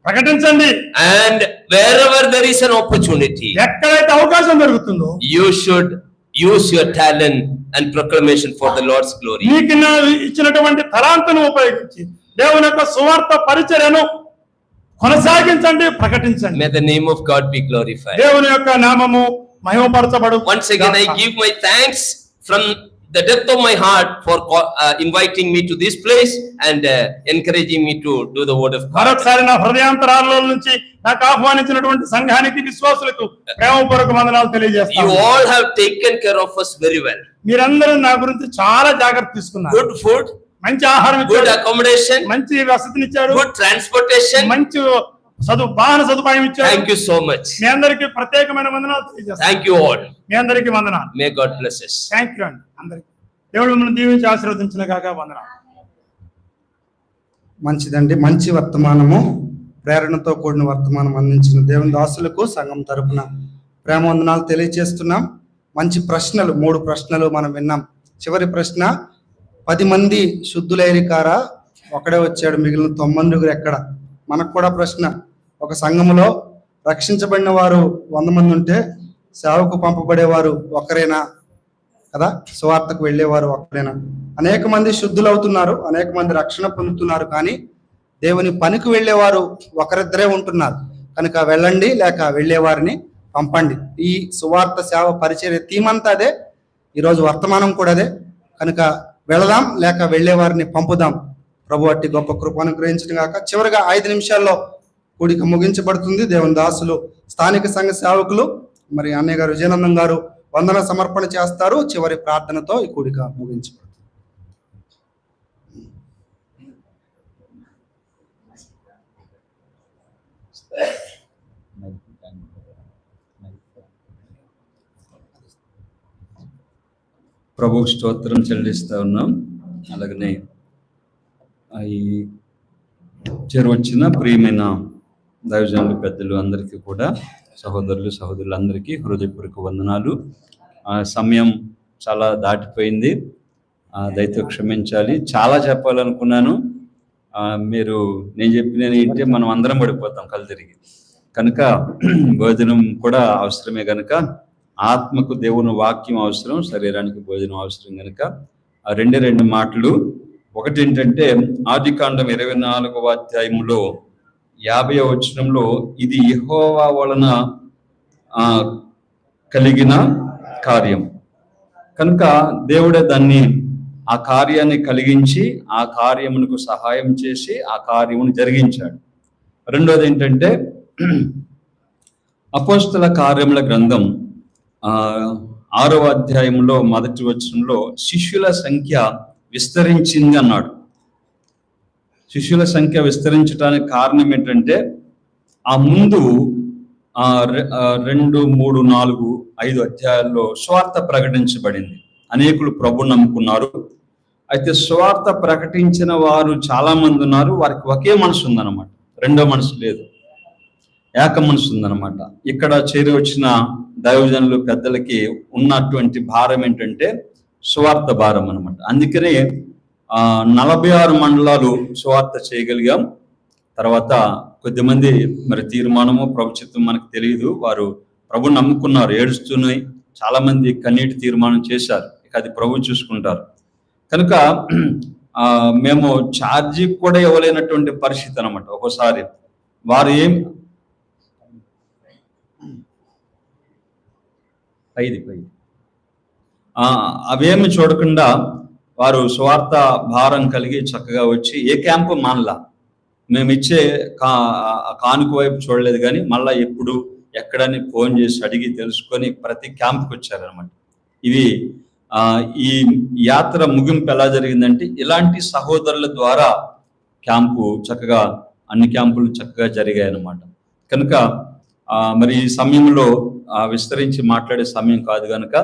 ప్రకటించండి. And wherever there is an opportunity, ఎక్కడైతే అవకాశం దొరుకుతుందో you should use your talent and proclamation for the Lord's glory. నీకు ఇచ్చినటువంటి తలాంతును ఉపయోగించి దేవుని యొక్క సువార్త పరిచర్యను కొనసాగించండి, ప్రకటించండి. May the name of God be glorified. దేవుని యొక్క నామము మహిమపరచబడు. Once again, I give my thanks from the depth of my heart for inviting me to this place and encouraging me to do the word of God. మరొకసారి నా హృదయాంతరాల నుంచి నాకు ఆహ్వానించినటువంటి సంఘానికి విశ్వాసులకు ప్రేమపూర్వక వందనాలు తెలియజేస్తాను. You all have taken care of us very well. మీరందరూ నా గురించి చాలా జాగ్రత్త తీసుకున్నారు. Good food, మంచి ఆహారం good ఇచ్చాడు, accommodation, మంచి వసతినిచ్చాడు, good transportation. మంచి వాహన సదుపాయం ఇచ్చాడు. Thank you so much. మీ అందరికి ప్రత్యేకమైన వందనాలు తెలియజేస్తాను. Thank you all. మీ అందరికి వందనాలు. May God bless us. Thank you అండి అందరికి. దేవుడు మిమ్మల్ని దీవించి ఆశీర్వదించిన కాక వందనాలు. మంచిదండి. మంచి వర్తమానము, ప్రేరణతో కూడిన వర్తమానం అందించిన దేవుని దాసులకు సంఘం తరపున ప్రేమ వందనాలు తెలియజేస్తున్నాం. మంచి ప్రశ్నలు, 3 ప్రశ్నలు మనం విన్నాం. చివరి ప్రశ్న, 10 మంది శుద్ధులైరి కారా, ఒకడే వచ్చాడు, మిగిలిన 9 ఎక్కడ? మనకు కూడా ప్రశ్న. ఒక సంఘములో రక్షించబడిన వారు 100 మంది ఉంటే సేవకు పంపబడేవారు ఒకరేనా కదా? సువార్తకు వెళ్ళేవారు ఒకరేనా? అనేక మంది శుద్ధులవుతున్నారు, అనేక మంది రక్షణ పొందుతున్నారు, కానీ దేవుని పనికి వెళ్ళేవారు ఒకరిద్దరే ఉంటున్నారు. కనుక వెళ్ళండి, లేక వెళ్ళేవారిని పంపండి. ఈ సువార్త సేవ పరిచర్య థీమంతా అదే, ఈరోజు వర్తమానం కూడా అదే. కనుక వెళదాం, లేక వెళ్ళేవారిని పంపుదాం. ప్రభు అట్టి గొప్ప కృప అనుగ్రహించడం గాక. చివరిగా 5 నిమిషాల్లో కూడిక ముగించబడుతుంది. దేవుని దాసులు, స్థానిక సంఘ సేవకులు, మరి అన్నయ్య గారు విజయనందం గారు వందన సమర్పణ చేస్తారు. చివరి ప్రార్థనతో ఈ కూడిక ముగించబడుతుంది. ప్రభువు స్తోత్రం చెల్లిస్తూ ఉన్నాం. అలాగనే ఈ చేరువచ్చిన ప్రియమైన దైవజనులు, పెద్దలు అందరికీ కూడా, సహోదరులు సహోదరులందరికీ హృదయపూర్వక వందనాలు. సమయం చాలా దాటిపోయింది, దయతో క్షమించాలి. చాలా చెప్పాలనుకున్నాను, నేను చెప్పిన ఏంటంటే మనం అందరం పడిపోతాం కళ్ళు తిరిగి. కనుక భోజనం కూడా అవసరమే కనుక, ఆత్మకు దేవుని వాక్యం అవసరం, శరీరానికి భోజనం అవసరం కనుక ఆ 2 మాటలు. ఒకటి ఏంటంటే, ఆదికాండం 24వ అధ్యాయంలో 50వ వచనంలో, ఇది యెహోవా వలన కలిగిన కార్యం కనుక దేవుడే దాన్ని, ఆ కార్యాన్ని కలిగించి ఆ కార్యమునకు సహాయం చేసి ఆ కార్యమును జరిగించాడు. రెండోది ఏంటంటే, అపోస్తల కార్యముల గ్రంథం 6వ అధ్యాయంలో 1వ వచనంలో శిష్యుల సంఖ్య విస్తరించింది అన్నాడు. శిష్యుల సంఖ్య విస్తరించడానికి కారణం ఏంటంటే, ఆ ముందు 2, 3, 4, 5 అధ్యాయాల్లో స్వార్థ ప్రకటించబడింది. అనేకులు ప్రభువును నమ్ముకున్నారు. అయితే స్వార్థ ప్రకటించిన వారు చాలా మంది ఉన్నారు. వారికి ఒకే మనసు ఉందన్నమాట, రెండో మనసు లేదు, ఏక మనసు ఉందన్నమాట. ఇక్కడ చేరి వచ్చిన దైవజనులు, పెద్దలకి ఉన్నటువంటి భారం ఏంటంటే స్వార్థ భారం అన్నమాట. అందుకనే 46 మండలాలు సువార్త చేయగలిగాం. తర్వాత కొద్దిమంది మరి తీర్మానము, ప్రభు చిత్తం మనకు తెలియదు, వారు ప్రభు నమ్ముకున్నారు, ఏడుస్తున్నాయి. చాలా మంది కన్నీటి తీర్మానం చేశారు. ఇక అది ప్రభు చూసుకుంటారు. కనుక మేము ఛార్జీ కూడా ఇవ్వలేనటువంటి పరిస్థితి అనమాట. ఒక్కోసారి వారు అవేమి చూడకుండా వారు స్వార్థ భారం కలిగి చక్కగా వచ్చి ఏ క్యాంపు మానలా, మేము ఇచ్చే కానుక వైపు చూడలేదు, కానీ మళ్ళీ ఎప్పుడు ఎక్కడని ఫోన్ చేసి అడిగి తెలుసుకొని ప్రతి క్యాంప్కి వచ్చారనమాట. ఈ యాత్ర ముగింపు ఎలా జరిగిందంటే, ఇలాంటి సహోదరుల ద్వారా క్యాంపు చక్కగా, అన్ని క్యాంపులు చక్కగా జరిగాయి అన్నమాట. కనుక మరి ఈ సమయంలో విస్తరించి మాట్లాడే సమయం కాదు కనుక,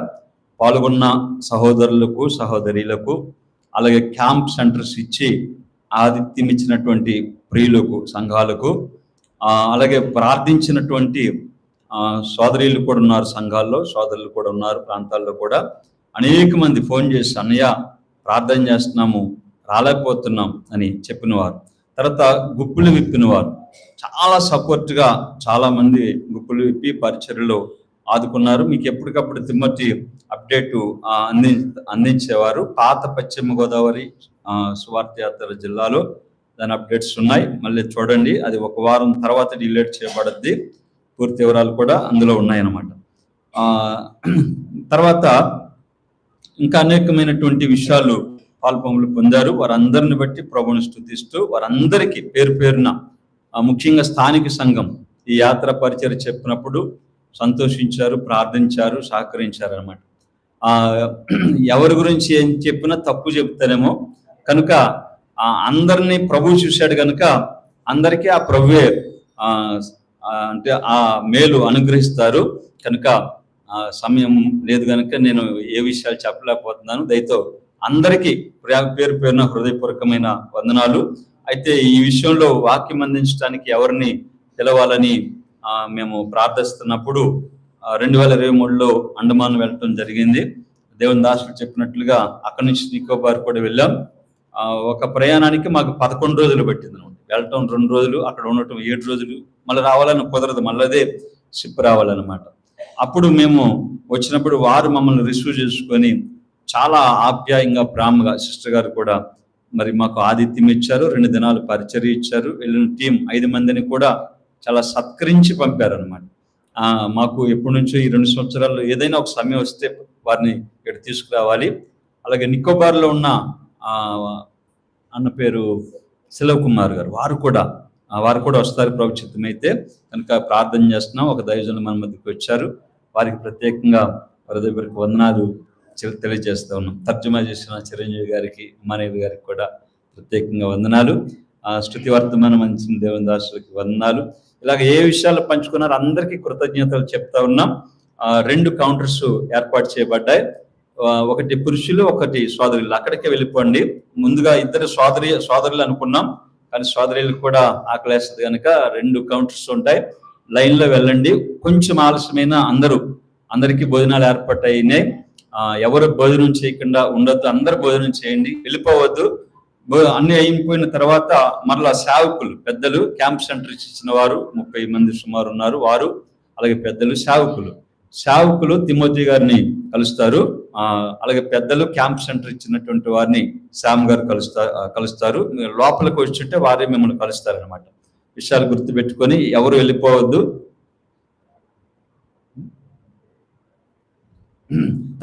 పాల్గొన్న సహోదరులకు, సహోదరులకు, అలాగే క్యాంప్ సెంటర్స్ ఇచ్చి ఆతిథ్యం ఇచ్చినటువంటి ప్రియులకు, సంఘాలకు, అలాగే ప్రార్థించినటువంటి సోదరులు కూడా ఉన్నారు, సంఘాల్లో సోదరులు కూడా ఉన్నారు, ప్రాంతాల్లో కూడా అనేక మంది ఫోన్ చేసి, అన్నయ్య ప్రార్థన చేస్తున్నాము, రాలేకపోతున్నాం అని చెప్పినవారు. తర్వాత గుప్పులు విప్పినవారు, చాలా సపోర్ట్గా చాలా మంది గుప్పులు విప్పి పరిచర్యలో ఆదుకున్నారు. మీకు ఎప్పటికప్పుడు తిమ్మటి అప్డేటు అందించేవారు. పాత పశ్చిమ గోదావరి సువార్త యాత్ర జిల్లాలో దాని అప్డేట్స్ ఉన్నాయి, మళ్ళీ చూడండి. అది 1 వారం తర్వాత డిలీట్ చేయబడద్ది. పూర్తి వివరాలు కూడా అందులో ఉన్నాయన్నమాట. తర్వాత ఇంకా అనేకమైనటువంటి విషయాలు పాల్పొంగులు పొందారు. వారందరిని బట్టి ప్రభువును స్తుతిస్తూ, వారందరికీ పేరు పేరున, ముఖ్యంగా స్థానిక సంఘం ఈ యాత్ర పరిచర్య చెప్పినప్పుడు సంతోషించారు, ప్రార్థించారు, సహకరించారు అనమాట. ఎవరి గురించి ఏం చెప్పినా తప్పు చెప్తారేమో కనుక అందరినీ ప్రభు చూశాడు కనుక అందరికీ ఆ ప్రభువే అంటే ఆ మేలు అనుగ్రహిస్తారు. కనుక సమయం లేదు కనుక నేను ఏ విషయాలు చెప్పలేకపోతున్నాను. దయతో అందరికీ పేరు పేరున హృదయపూర్వకమైన వందనాలు. అయితే ఈ విషయంలో వాక్యం అందించడానికి ఎవరిని పిలవాలని మేము ప్రార్థిస్తున్నప్పుడు 2023లో అండమాన్ వెళ్ళటం జరిగింది. దేవుని దాసులు చెప్పినట్లుగా అక్కడి నుంచి నికోబార్ కూడా వెళ్ళాం. ఒక ప్రయాణానికి మాకు 11 రోజులు పట్టింది అనమాట. వెళ్ళటం 2 రోజులు, అక్కడ ఉండటం 7 రోజులు, మళ్ళీ రావాలని కుదరదు, మళ్ళీ అదే షిప్ రావాలన్నమాట. అప్పుడు మేము వచ్చినప్పుడు వారు మమ్మల్ని రిసీవ్ చేసుకొని చాలా ఆప్యాయంగా ప్రేమగా, సిస్టర్ గారు కూడా మరి మాకు ఆతిథ్యం ఇచ్చారు. 2 దినాలు పరిచర్య ఇచ్చారు. వెళ్ళిన టీం 5 మందిని కూడా చాలా సత్కరించి పంపారు అనమాట. మాకు ఎప్పటి నుంచో ఈ 2 సంవత్సరాల్లో ఏదైనా ఒక సమయం వస్తే వారిని ఇక్కడ తీసుకురావాలి. అలాగే నికోబార్లో ఉన్న అన్న పేరు సెలవ్ కుమార్ గారు, వారు కూడా వస్తారు ప్రభు చిత్తమైతే కనుక ప్రార్థన చేస్తున్నాం. ఒక దైవజనులు మన మధ్యకి వచ్చారు, వారికి ప్రత్యేకంగా వారి దగ్గరికి వందనాలు తెలియజేస్తా ఉన్నాం. తర్జుమా చేసిన చిరంజీవి గారికి, ఉమానేవి గారికి కూడా ప్రత్యేకంగా వందనాలు. స్తుతి వర్తమానం అందించిన దేవుని దాసులకి వందనాలు. ఇలాగ ఏ విషయాలు పంచుకున్నారో అందరికీ కృతజ్ఞతలు చెప్తా ఉన్నాం. 2 కౌంటర్స్ ఏర్పాటు చేయబడ్డాయి. ఒకటి పురుషులు, ఒకటి సోదరులు. అక్కడికే వెళ్ళిపోండి. ముందుగా 2 సోదరులు అనుకున్నాం, కానీ సోదరులకు కూడా ఆకలేస్తుంది కనుక 2 కౌంటర్స్ ఉంటాయి. లైన్లో వెళ్ళండి. కొంచెం ఆలస్యమైన అందరికీ భోజనాలు ఏర్పాటు అయినాయి. ఎవరు భోజనం చేయకుండా ఉండొద్దు, అందరు భోజనం చేయండి, వెళ్ళిపోవద్దు. అన్ని అయిపోయిన తర్వాత మరలా సేవకులు, పెద్దలు, క్యాంప్ సెంటర్ ఇచ్చిన వారు 30 మంది సుమారు ఉన్నారు, వారు అలాగే పెద్దలు, సేవకులు తిమోతి గారిని కలుస్తారు. అలాగే పెద్దలు క్యాంప్ సెంటర్ ఇచ్చినటువంటి వారిని శామ్ గారు కలుస్తారు. లోపలికి వచ్చుంటే వారే మిమ్మల్ని కలుస్తారు అనమాట. విషయాలు గుర్తుపెట్టుకొని ఎవరు వెళ్ళిపోవద్దు.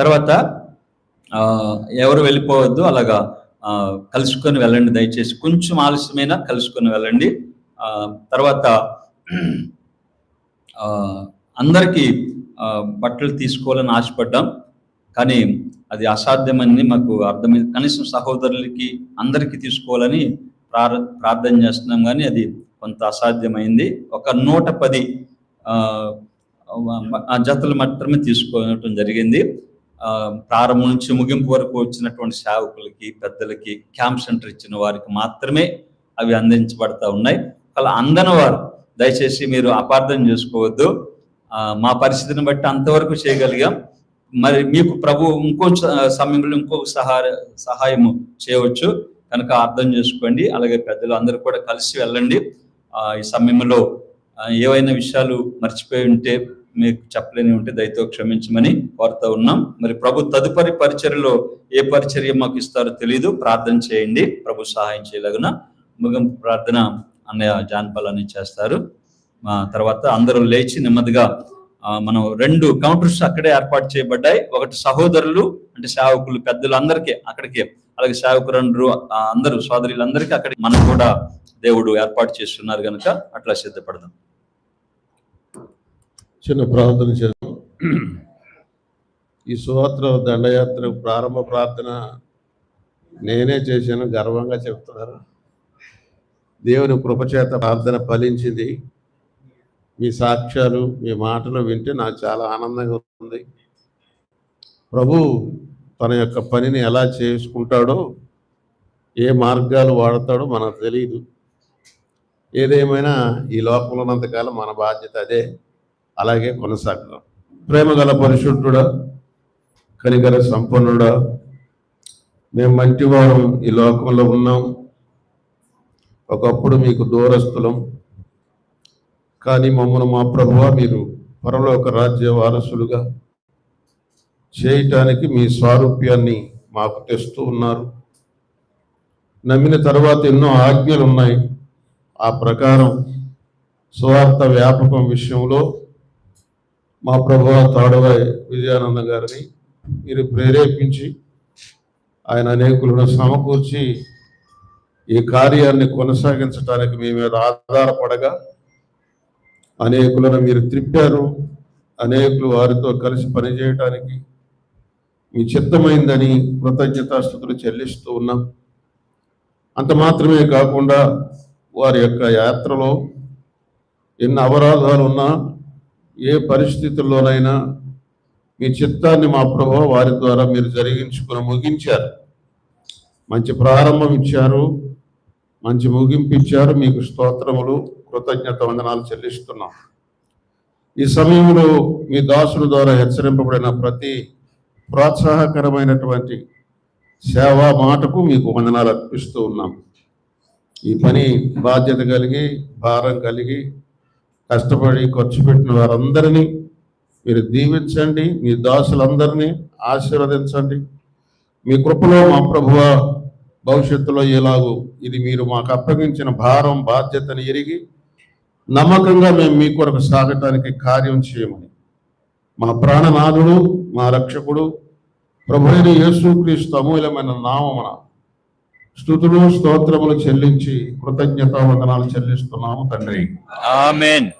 తర్వాత ఎవరు వెళ్ళిపోవద్దు, అలాగా కలుసుకొని వెళ్ళండి. దయచేసి కొంచెం ఆలస్యమైనా కలుసుకొని వెళ్ళండి. తర్వాత అందరికీ బట్టలు తీసుకోవాలని ఆశపడ్డాం, కానీ అది అసాధ్యమని మాకు అర్థమైంది. కనీసం సహోదరులకి అందరికీ తీసుకోవాలని ప్రార్థన చేస్తున్నాం, కానీ అది కొంత అసాధ్యమైంది. ఒక 110 జతలు మాత్రమే తీసుకోవడం జరిగింది. ప్రారంభం నుంచి ముగింపు వరకు వచ్చినటువంటి సేవకులకి, పెద్దలకి, క్యాంప్ సెంటర్ ఇచ్చిన వారికి మాత్రమే అవి అందించబడతా ఉన్నాయి. అలా అందని వారు దయచేసి మీరు అపార్థం చేసుకోవద్దు. మా పరిస్థితిని బట్టి అంతవరకు చేయగలిగాం. మరి మీకు ప్రభు ఇంకో సమయంలో ఇంకొక సహాయము చేయవచ్చు కనుక అర్థం చేసుకోండి. అలాగే పెద్దలు అందరూ కూడా కలిసి వెళ్ళండి. ఈ సమయంలో ఏవైనా విషయాలు మర్చిపోయి ఉంటే, మీకు చెప్పలేని ఉంటే దయతో క్షమించమని కోరుతూ ఉన్నాం. మరి ప్రభు తదుపరి పరిచర్యలో ఏ పరిచర్య మాకు ఇస్తారో తెలియదు, ప్రార్థన చేయండి, ప్రభు సహాయం చేయలాగున. ముగింపు ప్రార్థన అన్నయ్య జాన్పాలని చేస్తారు. తర్వాత అందరూ లేచి నెమ్మదిగా మనం 2 కౌంటర్స్ అక్కడే ఏర్పాటు చేయబడ్డాయి. ఒకటి సహోదరులు అంటే సేవకులు, పెద్దలు అందరికీ అక్కడికే, అలాగే సేవకులు అందరూ సోదరులందరికీ అక్కడికి మనం కూడా దేవుడు ఏర్పాటు చేస్తున్నారు కనుక అట్లా సిద్ధపడదాం. చిన్న ప్రార్థన చేద్దాం. ఈ సువార్త దండయాత్ర ప్రారంభ ప్రార్థన నేనే చేశాను, గర్వంగా చెప్తున్నారు. దేవుని కృపచేత ప్రార్థన ఫలించింది. మీ సాక్ష్యాలు, మీ మాటలు వింటే నాకు చాలా ఆనందంగా ఉంది. ప్రభు తన యొక్క పనిని ఎలా చేసుకుంటాడో, ఏ మార్గాలు వాడతాడో మనకు తెలియదు. ఏదేమైనా ఈ లోకంలో ఉన్నంతకాలం మన బాధ్యత అదే, అలాగే కొనసాగుతాం. ప్రేమగల పరిశుద్ధుడా, కనికర సంపన్నుడా, మేము మంటివారం ఈ లోకంలో ఉన్నాం. ఒకప్పుడు మీకు దూరస్తులం, కానీ మమ్మల్ని మా ప్రభువా మీరు పరలోక రాజ్య వారసులుగా చేయటానికి మీ స్వారూప్యాన్ని మాకు తెస్తూ ఉన్నారు. నమ్మిన తర్వాత ఎన్నో ఆజ్ఞలు ఉన్నాయి. ఆ ప్రకారం సువార్త వ్యాపకం విషయంలో మా ప్రభువా తాడవాయి విజయానంద గారిని మీరు ప్రేరేపించి ఆయన అనేకులను సమకూర్చి ఈ కార్యాన్ని కొనసాగించడానికి మీ మీద ఆధారపడగా అనేకులను మీరు త్రిప్పారు. అనేకులు వారితో కలిసి పనిచేయటానికి మీ చిత్తమైందని కృతజ్ఞతాస్తుతులు చెల్లిస్తూ ఉన్నాం. అంత మాత్రమే కాకుండా వారి యొక్క యాత్రలో ఎన్ని అవరోధాలు ఉన్నా, ఏ పరిస్థితుల్లోనైనా మీ చిత్తాన్ని మా ప్రభువా వారి ద్వారా మీరు జరిగించుకుని ముగించారు. మంచి ప్రారంభం ఇచ్చారు, మంచి ముగింపు ఇచ్చారు. మీకు స్తోత్రములు, కృతజ్ఞత వందనాలు చెల్లిస్తున్నాం. ఈ సమయంలో మీ దాసుల ద్వారా హెచ్చరింపబడిన ప్రతి ప్రోత్సాహకరమైనటువంటి సేవా మాటకు మీకు వందనాలు అర్పిస్తూ ఉన్నాం. ఈ పని బాధ్యత కలిగి భారం కలిగి కష్టపడి ఖర్చు పెట్టిన వారందరినీ మీరు దీవించండి. మీ దాసులందరినీ ఆశీర్వదించండి. మీ కృపలో మా ప్రభువా భవిష్యత్తులో ఎలాగూ ఇది మీరు మాకు అప్పగించిన భారం బాధ్యతను ఎరిగి నమ్మకంగా మేము మీ కొరకు సాగటానికి కార్యం చేయమని మా ప్రాణనాథుడు మా రక్షకుడు ప్రభువైన యేసుక్రీస్తు అమూల్యమైన నామమున స్తుతులు స్తోత్రములు చెల్లించి కృతజ్ఞతా వందనాలు చెల్లిస్తున్నాము తండ్రి. ఆమేన్.